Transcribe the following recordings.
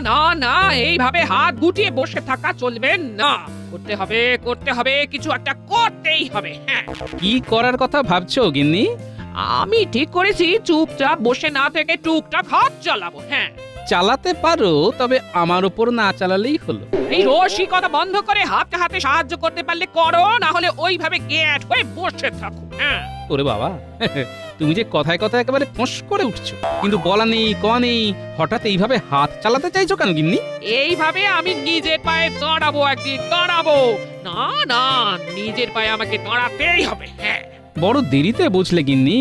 না না, এইভাবে হাত গুটিয়ে বসে থাকা চলবে না। করতে হবে, কিছু একটা করতেই হবে। হ্যাঁ, কি করার কথা ভাবছো গিন্নি? আমি ঠিক করেছি চুপচাপ বসে না থেকে টুকটাক হাত চালাবো। হ্যাঁ, চালাতে পারো, তবে আমার উপর না চালালেই হলো। এই রসিকতা বন্ধ করে হাতে হাতে সাহায্য করতে পারলে করো, না হলে ওইভাবে গ্যাট হয়ে বসে থাকো। হ্যাঁ, ওরে বাবা, তুমি যে কথায় কথায় একেবারে ফোঁস করে উঠছো, কিন্তু বলা নেই কওয়া নেই, হঠাৎ এইভাবে হাত চালাতে চাইছো কেন গিন্নি? এইভাবে আমি নিজের পায়ে দাঁড়াবো, একদিন দাঁড়াবো। না না, নিজের পায়ে আমাকে দাঁড়াতেই হবে। হ্যাঁ, বড় দেরিতে বুঝলে গিন্নি,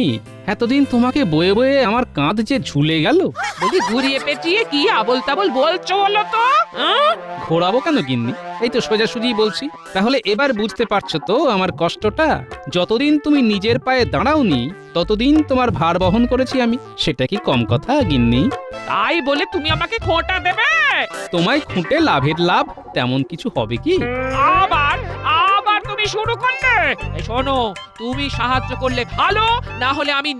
এতদিন তোমাকে বয়ে বয়ে আমার কাঁধ যে ঝুলে গেল। বলি ঘুরিয়ে পেঁচিয়ে কি আবল তাবল বলছো বলো তো? হ্যাঁ? ঘোরাবো কেন গিন্নি? এই তো সোজাসুজি বলছি। তাহলে এবার বুঝতে পারছো তো আমার কষ্টটা? যতদিন তুমি নিজের পায়ে দাঁড়াওনি, ততদিন তোমার ভার বহন করেছি আমি। সেটা কি কম কথা গিন্নি? তাই বলে তুমি আমাকে খোঁটা দেবে? তোমায় খুঁটে লাভের লাভ তেমন কিছু হবে কি? আবার আবার তুমি শুরু করলে। এই শোনো, তুমি সাহায্য করলে ভালো, না হলে আমি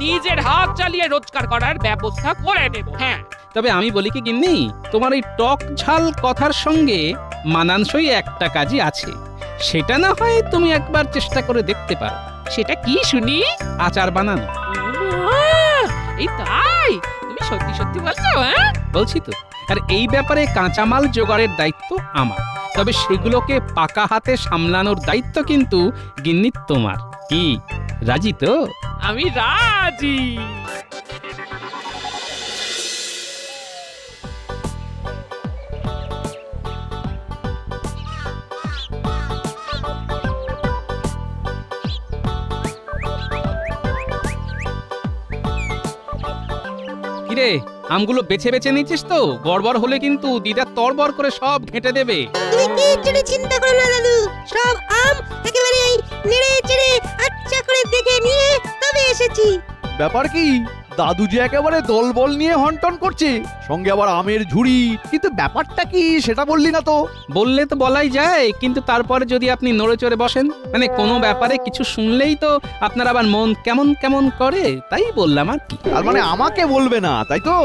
নিজের হাত চালিয়ে রোজগার করার ব্যবস্থা করে নেব। হ্যাঁ, তবে আমি বলি কি গিন্নি, তোমার এই টক ঝাল কথার সঙ্গে মানানসই একটা কাজই আছে। সেটা না হয় তুমি একবার চেষ্টা করে দেখতে পারো। সেটা কি শুনি? আচার বানানো। আহ, এই তাই? তুমি সত্যি সত্যি বলছো? হ্যাঁ, বলছি তো। আর এই ব্যাপারে কাঁচামাল জোগাড়ের দায়িত্ব আমার, তবে সেগুলোকে পাকা হাতে সামলানোর দায়িত্ব কিন্তু গিন্নি তোমার। কি রাজি তো? আমি রাজি। কিরে, আমগুলো বেছে বেছে নিচ্ছিস তো? গড়বড় হলে কিন্তু দিদা তরবর করে সব ঘেঁটে দেবে। তুমি কিচ্ছুটি চিন্তা করো না দাদু, সব আম একেবারে এই নেড়ে চেড়ে আচ্ছা করে দেখে নিয়ে তবে এসেছি। ব্যাপার কি? দাদু যে একেবারে দলবল নিয়ে হন্টন করছে, সঙ্গে আবার আমের ঝুড়ি, কিন্তু ব্যাপারটা কি সেটা বললি না তো? বললে তো বলাই যায়, কিন্তু তারপরে যদি আপনি নড়ে চড়ে বসেন, মানে কোনো ব্যাপারে কিছু শুনলেই তো আপনার আবার মন কেমন কেমন করে, তাই বললাম আর কি। তার মানে আমাকে বলবে না, তাই তো?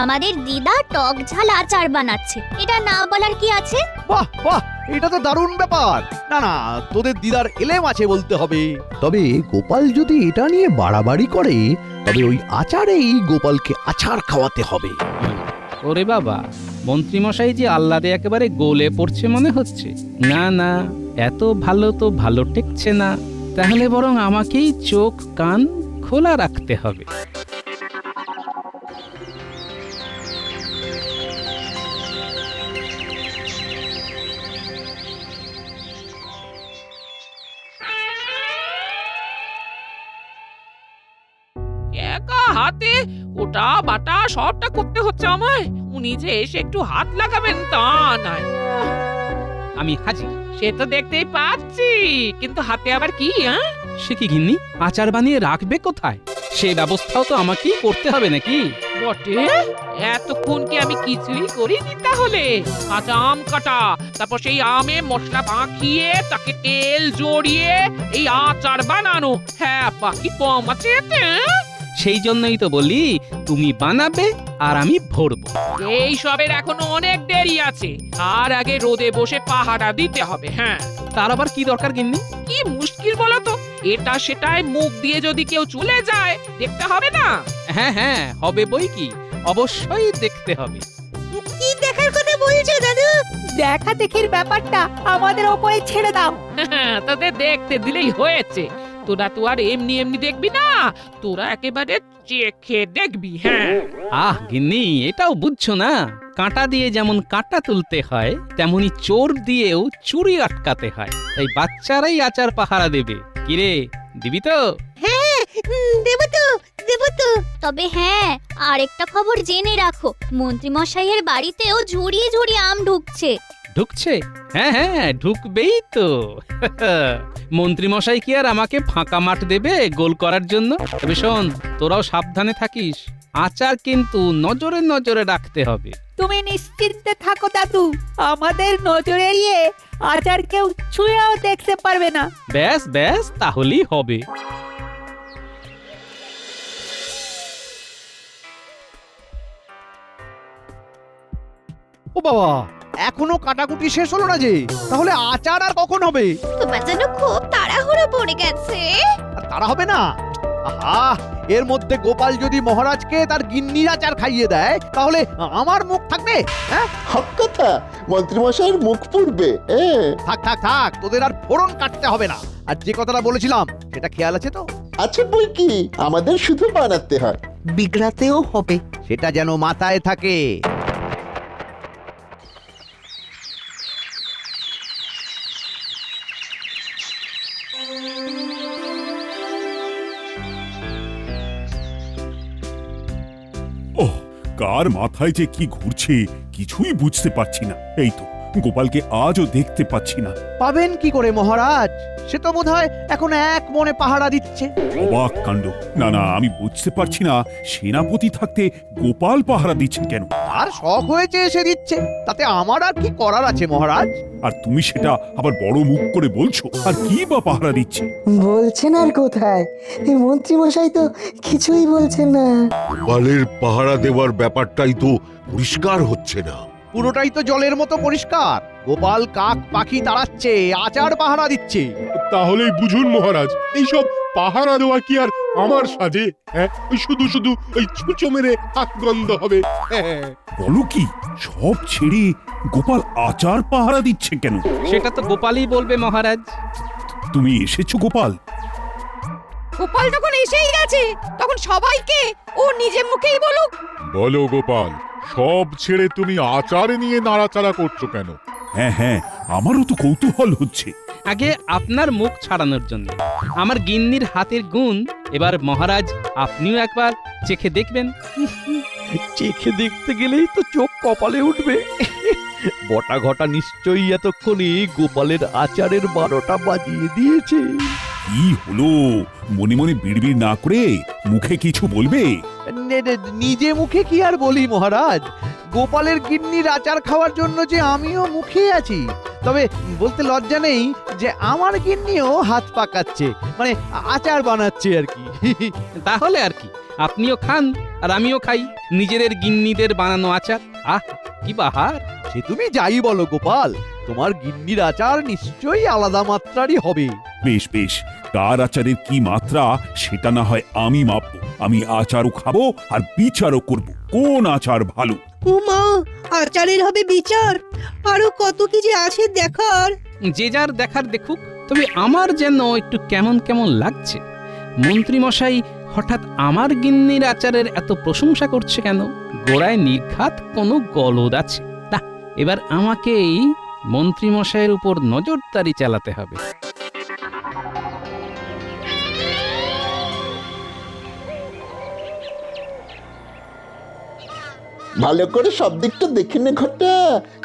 আমাদের দিদা টক ঝাল আচার বানাচ্ছে, এটা না বলার কি আছে? বাহ বাহ, এটা তো দারুণ ব্যাপার। না না, তোদের দিদার এলেম আছে বলতে হবে। তবে গোপাল যদি এটা নিয়ে বাড়াবাড়ি করে, তবে ওই আচারেই গোপালকে আচার খাওয়াতে হবে। ওরে বাবা, মন্ত্রীমশাই যে আহ্লাদে একেবারে গলে পড়ছে মনে হচ্ছে। না না, এত ভালো তো ভালো টেকছে না। তাহলে বরং আমাকেই চোখ কান খোলা রাখতে হবে। একা হাতে ওটা বাটা সবটা করতে হচ্ছে আমায়। উনি যে এসে একটু হাত লাগাবেন তা নয়। আমি হাজির। সে তো দেখতেই পাচ্ছি, কিন্তু হাতে আবার কি? হ্যাঁ, সে কি গিন্নি, আচার বানিয়ে রাখবে কোথায়? সে ব্যবস্থাও তো আমাকেই করতে হবে নাকি? বটে। এতক্ষণ কি আমি কিছুই করিনি তাহলে? কাঁচা আম কাটা, তারপর সেই আমে মশলা মাখিয়ে তাকে তেল জড়িয়ে এই আচার বানানো। হ্যাঁ, বাকি কম আছে এতে? সেই জন্যই তো বলি, তুমি বানাবে আর আমি ভরবো। এই সবের এখনো অনেক দেরি আছে। আর আগে রোদে বসে পাহারা দিতে হবে। হ্যাঁ, তার আবার কি দরকার গিন্নি? কি মুশকিল বলো তো? এটা সেটাই মুখ দিয়ে যদি কেউ চলে যায়, দেখতে হবে না? হ্যাঁ হ্যাঁ, হবে বই কি, অবশ্যই দেখতে হবে। কি দেখার কথা বলছো দাদু? দেখা দেখির ব্যাপারটা আমাদের ওপরে ছেড়ে দাও। তোদের দেখতে দিলেই হয়েছে। তোরা তো আর এমনি এমনি দেখবি না, তোরা একেবারে চেখে দেখবি। হ্যাঁ, আহ গিন্নি, এটাও বুঝছো না? কাঁটা দিয়ে যেমন কাঁটা তুলতে হয়, তেমনি চোর দিয়েও চুরি আটকাতে হয়। তাই বাচ্চারাই আচার পাহারা দেবে। কিরে, দিবি তো? হ্যাঁ, দেব তো, দেব তো। তবে হ্যাঁ, আরেকটা খবর জেনে রাখো, মন্ত্রী মশাইয়ের বাড়িতেও ঝুড়িয়ে ঝুড়িয়ে আম ঢুকছে। ঢুকছে? হ্যাঁ হ্যাঁ, ঢুকবেই তো। মন্ত্রী মশাই কি আর আমাকে ফাঁকা মাঠ দেবে গোল করার জন্য? তবে শোন, তোরাও সাবধানে থাকিস। আচার কিন্তু নজরে নজরে রাখতে হবে। তুমি নিশ্চিন্তে থাকো দাদু, আমাদের নজর এড়িয়ে আচার কেউ ছুঁয়েও দেখতে পারবে না। ব্যাস ব্যাস, তাহলেই হবে। বাবা, এখনো কাটাকুটি শেষ হলো না যে, তাহলে আচার আর কখন হবে? তোমার যেন খুব তাড়াহুড়ো পড়ে গেছে। আর তারা হবে না? আহা, এর মধ্যে গোপাল যদি মহারাজকে তার গিন্নির আচার খাইয়ে দেয়, তাহলে আমার মুখ থাকবে? হ্যাঁ, হক কথা, মন্ত্রীমশাইয়ের মুখ পুড়বে। থাক থাক থাক, তোদের আর ফোড়ন কাটতে হবে না। আর যে কথাটা বলেছিলাম সেটা খেয়াল আছে তো? আছে বই কি, আমাদের শুধু বানাতে হয়। বিগড়াতেও হবে। সেটা যেন মাথায় থাকে। ওহ, কার মাথায় যে কি ঘুরছে কিছুই বুঝতে পারছি না। এই তো গোপালকে আজও দেখতে পাচ্ছি না। পাবেন কি করে মহারাজ? সে তো বোধহয় এখন এক মনে পাহারা দিচ্ছে। অবাক কাণ্ড। না না, আমি বুঝতে পারছি না সেনাপতি থাকতে গোপাল পাহারা দিচ্ছে কেন। আর শখ হয়েছে এসে দিচ্ছে, তাতে আমার আর কি করার আছে মহারাজ? আর তুমি সেটা আবার বড় মুখ করে বলছো। আর কি বা পাহারা দিচ্ছে? বলছেন আর কোথায়, এই মন্ত্রীমশাই তো কিছুই বলছেন না। গোপালের পাহারা দেওয়ার ব্যাপারটাই তো পরিষ্কার হচ্ছে না। পুরোটাই তো জলের মতো পরিষ্কার। গোপাল কাক পাখি তাড়াচ্ছে, আচার পাহারা দিচ্ছে। তাহলেই বুঝুন মহারাজ, এইসব পাহারা দেওয়া কি আর আমার সাজে? হ্যাঁ, ওই শুধু শুধু ওই ছুঁচো মেরে হাত গন্ধ হবে। হ্যাঁ, বলো কি, সব ছেড়ে গোপাল আচার পাহারা দিচ্ছে কেন? সেটা তো গোপালই বলবে মহারাজ। তুমি এসেছো গোপাল? গোপাল যখন এসেই গেছে তখন সবাইকে ও নিজে মুখেই বলুক। বলো গোপাল, সব ছেড়ে তুমি আচার নিয়ে নাড়াচাড়া করছো কেন? হ্যাঁ হ্যাঁ, আমারও তো কৌতূহল হচ্ছে। আগে আপনার মুখ ছাড়ানোর জন্য। আমার গিন্নির হাতের গুণ এবার মহারাজ আপনিও একবার চেখে দেখবেন। চেখে দেখতে গেলেই তো চোখ কপালে উঠবে। বটা ঘটা নিশ্চয়ই এতক্ষণে গোপালের আচারের 12টা বাজিয়ে দিয়েছে। কি হলো? মনে মনে বিড়বিড় না করে মুখে কিছু বলবে? নিজে মুখে কি আর বলি মহারাজ, গোপালের গিন্নির আচার খাওয়ার জন্য যে আমিও মুখে আছি। তবে বলতে লজ্জা নেই যে আমার গিন্নিও হাত পাকাচ্ছে, মানে আচার বানাচ্ছে আর কি। তাহলে আর কি, আপনিও খান আর আমিও খাই নিজেদের গিন্নিদের বানানো আচার। আহ, কি বাহার! সে তুমি যাই বলো গোপাল, তোমার গিন্নির আচার নিশ্চয়ই আলাদা মাত্রারই হবে। বেশ বেশ, কার আচারের কি মাত্রা সেটা না হয় আমি মাপবো। আমি আচারও খাবো আর বিচারও করব কোন আচার ভালো। উমা, আচারের হবে বিচার? আরো কত কি যে আছে দেখার। যে যার দেখার দেখুক। তবে আমার যেন একটু কেমন কেমন লাগছে। মন্ত্রী মশাই হঠাৎ আমার গিন্নির আচারের এত প্রশংসা করছে কেন? গোড়ায় নির্ঘাত কোনো গলদ আছে। না, এবার আমাকেই মন্ত্রী মশাইয়ের উপর নজরদারি চালাতে হবে। ভালো করে সব দিকটা দেখে নে ঘটা,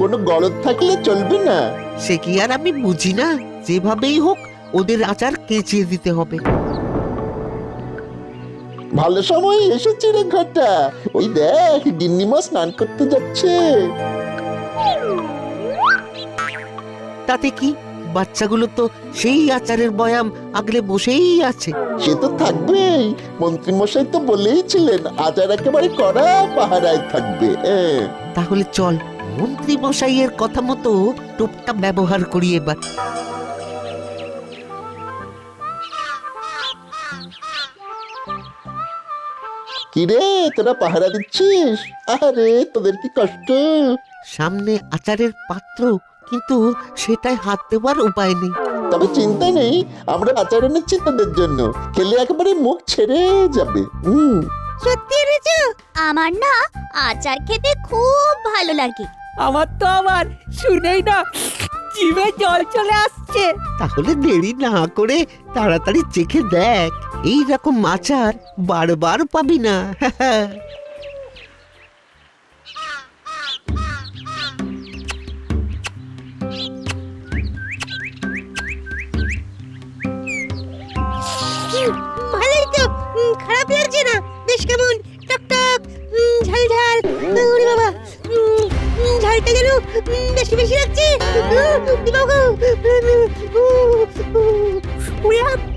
কোনো গলদ থাকলে চলবে না। সে কি আর আমি বুঝি না? যেভাবেই হোক ওদের আচার কেচিয়ে দিতে হবে। ভালো সময় এসেছে রে ঘটা, ওই দেখ গিন্নিমা স্নান করতে যাচ্ছে। তাতে কি, বাচ্চাগুলো তো সেই আচারের বয়াম আগলে বসেই আছে। সে তো থাকবেই, মন্ত্রীমশাই তো বলেইছিলেন আচার একেবারে কড়া পাহারায় থাকবে। তাহলে চল, মন্ত্রী মশাইয়ের কথা মতো টোপটা ব্যবহার করি এবার। কিরে, তোরা পাহারা দিচ্ছিস? আরে তোদের কি কষ্ট। সামনে আচারের পাত্র, কিন্তু সেটাই হাত দেওয়ার উপায় নেই। তবে চিন্তা নেই, আমরা আচার এনেছি তোদের জন্য, খেলে একেবারে মুখ ছেড়ে যাবে। সত্যি এনেছো? আমার না আচার খেতে খুব ভালো লাগে। আমার তো আবার শুনেই না জিভে জল চলে আসছে। তাহলে দেরি না করে তাড়াতাড়ি চেখে দেখ, এই রকম আচার বারবার পাবি না। ভালোই তো, খারাপ লাগছে না। বেশ কেমন টকটক, ঝাল ঝাল। ওরে বাবা, ঝালটা যেন বেশি বেশি লাগছে।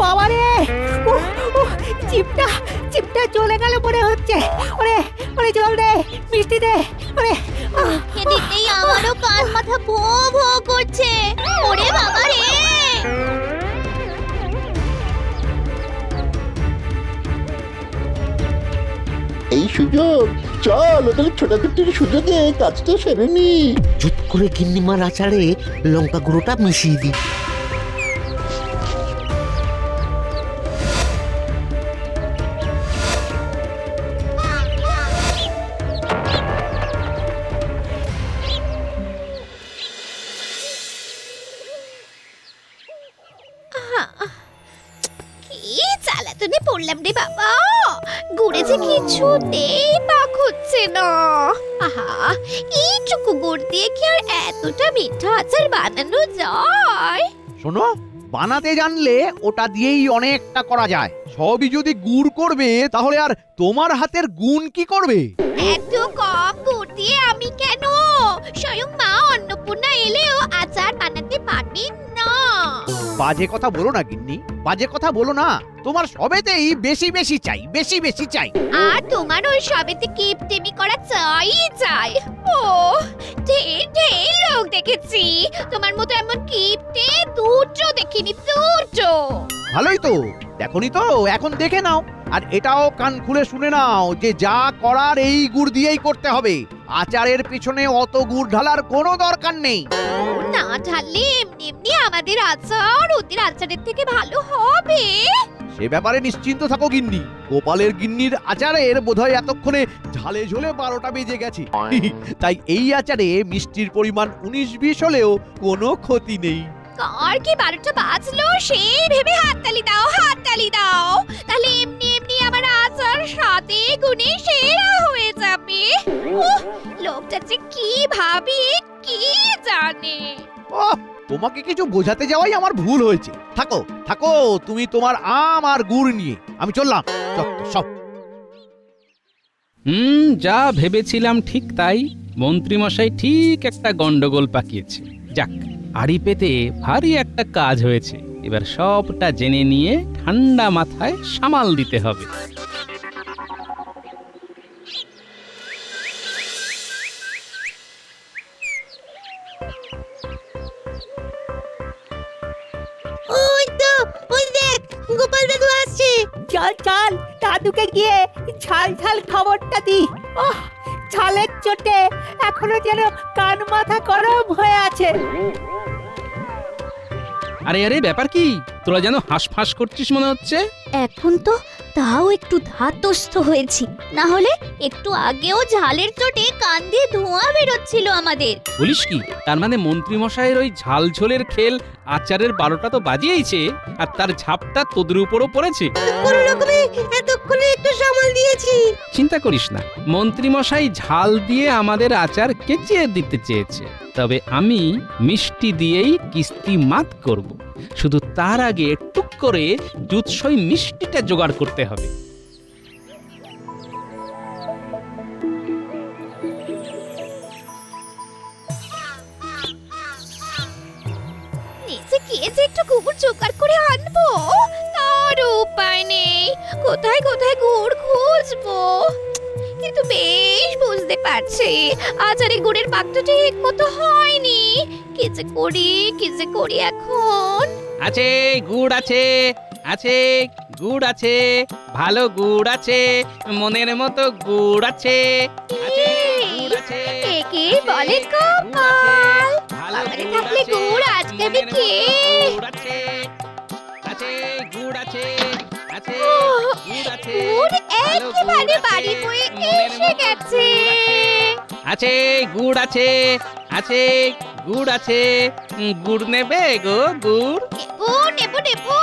বাবা রে, চিপটা চিপটা চলে গেল মনে হচ্ছে। ওরে ওরে, জল দে, মিষ্টি দে। ওরে এদিকেই আমার মাথা ভো ভো করছে। ওরে বাবা রে! এই সুযোগ, চল ওদের ছোটাছুটির সুযোগে কাজটা সেরে নি। চুপ করে গিন্নিমার আচারে লঙ্কা গুঁড়োটা মিশিয়ে দিই। কি জ্বালাতনে পড়লাম রে বাবা, গুড়ে যে কিছুতেই পাক হচ্ছে না। আহা, এইটুকু গুড় দিয়ে কি আর এতটা মিঠা আচার বানানো যায়? শোনো, বানাতে জানলে ওটা দিয়েই অনেকটা করা যায়। সবই যদি গুড় করবে তাহলে আর তোমার হাতের গুণ কি করবে? এত কম গুড় দিয়ে আমি কেন? স্বয়ং মা অন্নপূর্ণা এলেও আচার বানাতে পারবেন না। বাজে কথা বলো না গিন্নি, বাজে কথা বলো না। তোমার সবেতেই বেশি বেশি চাই, বেশি বেশি চাই। আর তোমার ওই সবেতে কিপটেমি করা চাই চাই। ও ঢের ঢের লোক দেখেছি, তোমার মতো এমন কিপটে দুটো দেখিনি, দুটো। ভালোই তো, দেখনি তো, এখন দেখে নাও। আর এটাও কান খুলে শুনে নাও যে যা করার এই গুড় দিয়েই করতে হবে। আচারের পিছনে অত গুড় ঢালার কোনো দরকার নেই। না ঢাললে এমনি এমনি আমাদের আচার ওদের আচারের থেকে ভালো হবে। সে ব্যাপারে নিশ্চিন্ত থাকো গিন্নি। গোপালের গিন্নির আচারের বোধহয় এতক্ষণে ঝালে ঝোলে 12টা বেজে গেছে। তাই এই আচারে মিষ্টির পরিমাণ 19-20 হলেও কোনো ক্ষতি নেই। কার কি 12টা বাজলো সেই ভেবে হাততালি দাও, হাততালি দাও। তাহলে এমনি এমনি আমার আচার সাথে গুণে সেরা হয়ে যাবে। উহ, লোকটা যে কি ভাবে কি জানে। ওহ, তোমাকে কিছু বোঝাতে যাওয়াই আমার ভুল হয়েছে। থাকো থাকো তুমি তোমার আম আর গুড় নিয়ে, আমি চললাম। সব যা ভেবেছিলাম ঠিক তাই। মন্ত্রীমশাই ঠিক একটা গন্ডগোল পাকিয়েছে। যাক, আড়ি পেতে ভারী একটা কাজ হয়েছে। এবার সবটা জেনে নিয়ে ঠান্ডা মাথায় সামাল দিতে হবে। ওই তো, ওই দেখ গোপাল দাদু আসছে। চল চল দাদুকে গিয়ে ঝাল ঝাল খবরটা দি। ওহ, ঝালের চোটে এখনো যেন কান মাথা গরম হয়ে আছে। আরে আরে, ব্যাপার কি? তোরা যেন হাঁসফাঁস করছিস মনে হচ্ছে। এখন তো তাও একটু ধাতস্থ হয়েছি, না হলে একটু আগেও ঝালের চোটে কান দিয়ে ধোঁয়া বেরোচ্ছিল আমাদের। বলিস কি? তার মানে মন্ত্রীমশাইয়ের ওই ঝাল ঝোলের খেল আচারের 12টা তো বাজিয়েইছে, আর তার ঝাপটা তোদের উপরও পড়েছে। কোনো রকমে এতক্ষণে একটু সামাল দিয়েছি। চিন্তা করিস না, মন্ত্রীমশাই ঝাল দিয়ে আমাদের আচার কেচিয়ে দিতে চেয়েছে, তবে আমি মিষ্টি দিয়েই কিস্তি মাত করব। শুধু তার আগে টুক করে দুধসই মিষ্টিটা জোগাড় করতে হবে। নিচে গিয়ে যে একটু গুড় জোগাড় করে আনবো তার উপায় নেই। কোথায় কোথায় গুড় খুঁজবো, কিন্তু বেশ বুঝতে পারছি আচারে গুড়ের পাকটা ঠিক মতো হয়নি। কি যে করি এখন। আছে গুড় আছে, আছে গুড় আছে, ভালো গুড় আছে, মনের মতো গুড় আছে, আছে গুড় আছে। একে বলে কপাল, বাবারে থাকলে গুড় আজকে আমি কে। গুড় আছে, আছে গুড় আছে, আছে গুড় আছে, গুড় একেবারে বাড়ি বয়ে এসে গেছে। আছে গুড় আছে, আছে গুড় আছে। গুড় নেবে গো? গুড় নেবো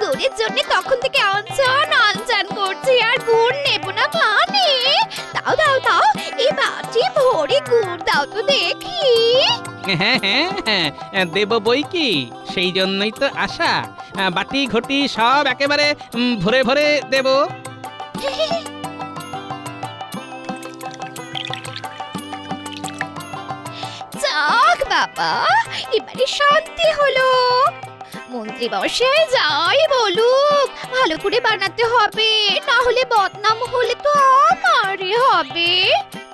গুড়ের জন্য তখন থেকে আনচান করছি, আর গুড় নেবো না মানে? দাও দাও দাও, এই বাটি ভরে গুড় দাও তো দেখি। হ্যাঁ হ্যাঁ হ্যাঁ, দেব বই কি, সেই জন্যই তো আশা। বাটি ঘটি সব একেবারে ভরে ভরে দেব। যাক বাবা, এবারে শান্তি হলো। মন্ত্রী মশাই যাই বলুক ভালো করে বানাতে হবে, না হলে বদনাম হলে তো আমারই হবে।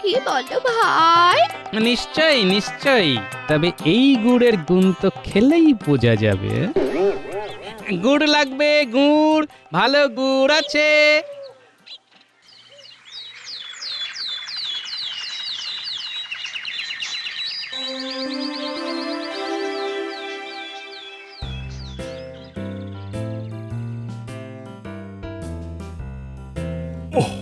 কি বলো ভাই? নিশ্চয়ই নিশ্চয়ই, তবে এই গুড়ের গুণ তো খেলেই বোঝা যাবে। গুড় লাগবে, গুড়, ভালো গুড় আছে? ওহ,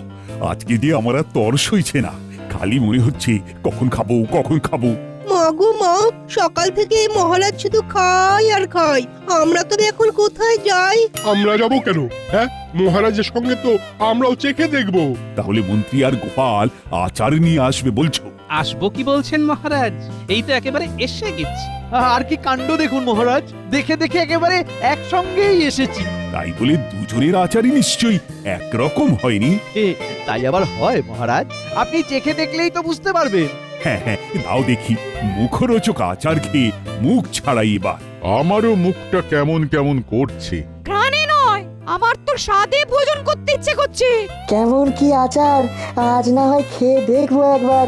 আজকে দিয়ে আমার আর তর সইছে না, খালি মনে হচ্ছে কখন খাবো কখন খাবো। মা গো মা, সকাল থেকে মহারাজ শুধু খাই আর খাই। আমরা তবে এখন কোথায় যাই? আমরা যাব কেন? হ্যাঁ, মহারাজের সঙ্গে তো আমরাও চেখে দেখব। তাহলে মন্ত্রী আর গোপাল আচার নিয়ে আসবে বলছো? আসবো কি বলছেন মহারাজ, এই তো একেবারে এসে গেছি। আর কি কাণ্ড দেখুন মহারাজ, দেখে দেখে একেবারে একসঙ্গেই এসেছি। তাই বলে দুজনের আচারই নিশ্চয়ই একরকম হয়নি। তাই আবার হয় মহারাজ? আপনি চেখে দেখলেই তো বুঝতে পারবেন। হ্যাঁ হ্যাঁ, দাও দেখি, মুখরোচক আচার খেয়ে মুখ ছাড়াই এবার। আমারও মুখটা কেমন কেমন করছে। ঘ্রাণে নয়, আমার তো স্বাদে ভোজন করতে ইচ্ছে করছে। কেমন কি আচার, আজ না হয় খেয়ে দেখবো একবার,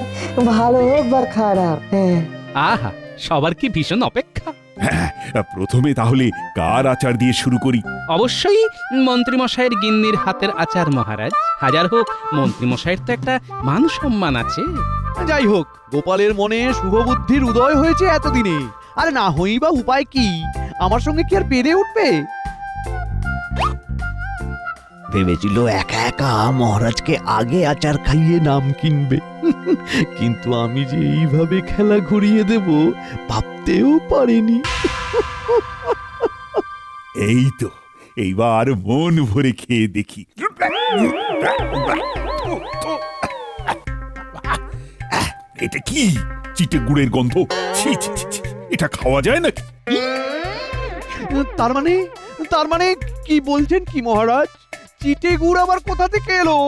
ভালো হোক বা খারাপ। হ্যাঁ, আহা, সবার কি ভীষণ অপেক্ষা। হ্যাঁ, প্রথমে তাহলে কার আচার দিয়ে শুরু করি? অবশ্যই মন্ত্রীমশাইয়ের গিন্নির হাতের আচার মহারাজ। হাজার হোক মন্ত্রীমশাইয়ের তো একটা মান সম্মান আছে। যাই হোক, গোপালের মনে শুভ বুদ্ধির উদয় হয়েছে এতদিনে, আরে না হই বা উপায় কি? আমার সঙ্গে কি আর পেরে উঠবে? ভেবেছিল একা একা মহারাজকে আগে আচার খাইয়ে নাম কিনবে, কিন্তু আমি যে এইভাবে খেলা ঘুরিয়ে দেব ভাবতেও পারিনি। এই তো, এইবার মন ভরে খেয়ে দেখি। এটা কি চিটে গুড়ের গন্ধ? ছি ছি ছি ছি, এটা খাওয়া যায় নাকি? তার মানে কি বলছেন কি মহারাজ? চিটে গুড় আবার কোথা থেকে এলো?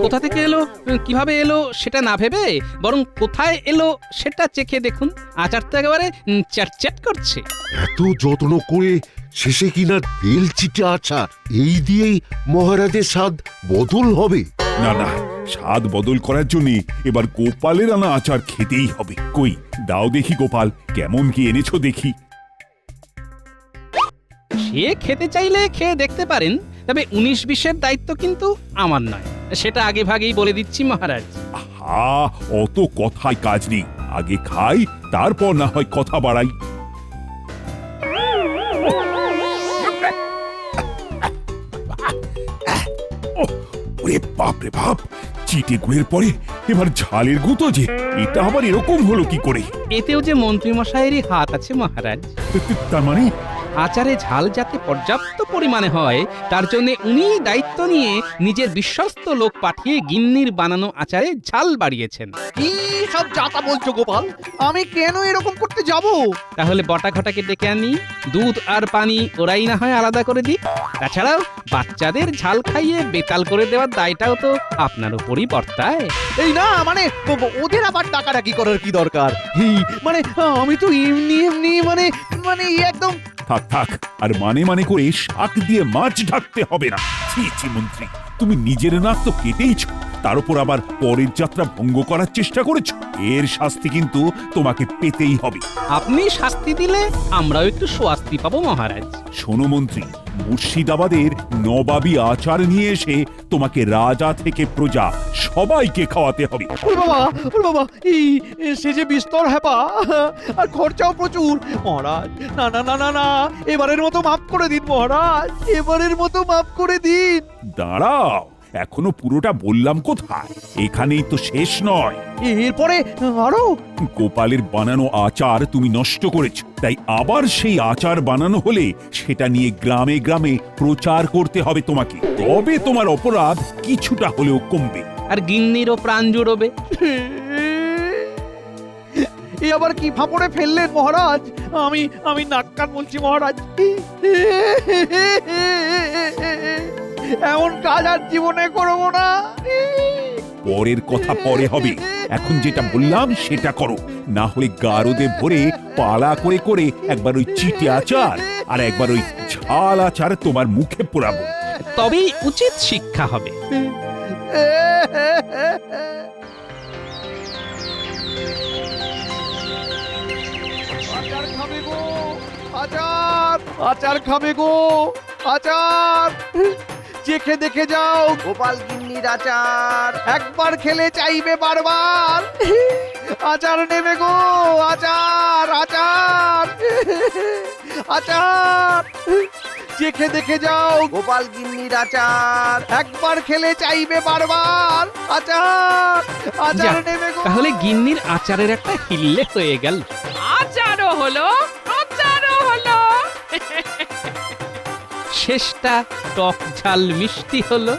কোথা থেকে এলো, কিভাবে এলো সেটা না ভেবে বরং কোথায় এলো সেটা চেখে দেখুন। আচার তো একেবারে চ্যাটচ্যাট করছে। এত যত্ন করে শেষে কিনা তেল চিটে আচার, এই দিয়েই মহারাজের স্বাদ বদল হবে? না না, স্বাদ বদল করার জন্য এবার গোপালের আনা আচার খেতেই হবে। কই দাও দেখি গোপাল, কেমন কি এনেছো দেখি। সে খেতে চাইলে খেয়ে দেখতে পারেন, তবে 19-20-এর দায়িত্ব কিন্তু আমার নয়, সেটা আগে ভাগেই বলে দিচ্ছি মহারাজ। আহা, অত কথায় কাজ নেই, আগে খাই তারপর না হয় কথা বাড়াই। ওরে বাপ রে বাপ, চিটে গুড়ের পরে এবার ঝালের গুঁতো যে, এটা আবার এরকম হলো কি করে? এতেও যে মন্ত্রীমশাইয়েরই হাত আছে মহারাজ। তার মানে আচারে ঝাল যাতে পর্যাপ্ত পরিমাণে হয় তার জন্য উনিই দায়িত্ব নিয়ে নিজের বিশ্বস্ত লোক পাঠিয়ে গিন্নির বানানো আচারে ঝাল বাড়িয়েছেন। কি সব যাতা বলছো গোপাল? আমি কেন এরকম করতে যাব? তাহলে বটা ঘটাকে ডেকে আনি, দুধ আর পানি ওরাই না হয় আলাদা করে দিই। তাছাড়াও বাচ্চাদের ঝাল খাইয়ে বেতাল করে দেওয়ার দায়টাও তো আপনার উপরই বর্তায়। এই না মানে ওদের আবার ডাকাডাকি করার কি দরকার? মানে আমি তো এমনি মানে একদম। থাক থাক, আর মানে মানে করে শাক দিয়ে মাছ ঢাকতে হবে না। ছি ছি মন্ত্রী, তুমি নিজের নাক তো কেটেইছ, তার উপর আবার পরের যাত্রা ভঙ্গ করার চেষ্টা করেছ। এর শাস্তি কিন্তু তোমাকে পেতেই হবে। আপনি শাস্তি দিলে আমরাও একটু শাস্তি পাবো মহারাজ। শোনো মন্ত্রী, মুর্শিদাবাদের নবাবী আচার নিয়ে এসে তোমাকে রাজা থেকে প্রজা সবাইকে খাওয়াতে হবে। ওরে বাবা, এই সে যে বিস্তর হ্যাপা, আর খরচাও প্রচুর। মহারাজ না না না না না, এবারের মতো মাফ করে দিন মহারাজ, এবারের মতো মাফ করে দিন। দাঁড়াও, এখনো পুরোটা বললাম কোথায়, এখানেই তো শেষ নয়। এরপরে আরো? গোপালের বানানো আচার তুমি নষ্ট করেছ, তাই আবার সেই আচার বানানো হলে সেটা নিয়ে গ্রামে গ্রামে প্রচার করতে হবে তোমাকে, তবে তোমার অপরাধ কিছুটা হলেও কমবে। আর গিন্নিরও প্রাণ জুড়বে। এ আবার কি ফাঁপড়ে ফেললেন মহারাজ? আমি নাক কান বলছি মহারাজ, এমন কাজ আর জীবনে করবো না। পরের কথা পরে হবে, এখন যেটা বললাম সেটা করো, না হলে গারদে ভরে পালা করে করে একবার ওই চিটে আচার আর একবার ওই ঝাল আচার তোমার মুখে পোড়াবো। তবেই উচিত শিক্ষা হবে। আচার খাবে গো, আচার আচার খাবে গো, আচার চেখে দেখে যাও গোপাল গিন্নির আচার, একবার খেলে চাইবে বারবার। আচার নেবে গো, আচার আচার আচার চেখে দেখে যাও গোপাল গিন্নির আচার, একবার খেলে চাইবে বারবার। আচার আচার যাক, নেবে গো। তাহলে গিন্নির আচারের একটা হিল্লে হয়ে গেল। আচারও হলো, আচারও হলো। শেষটা টক ঝাল মিষ্টি হলো।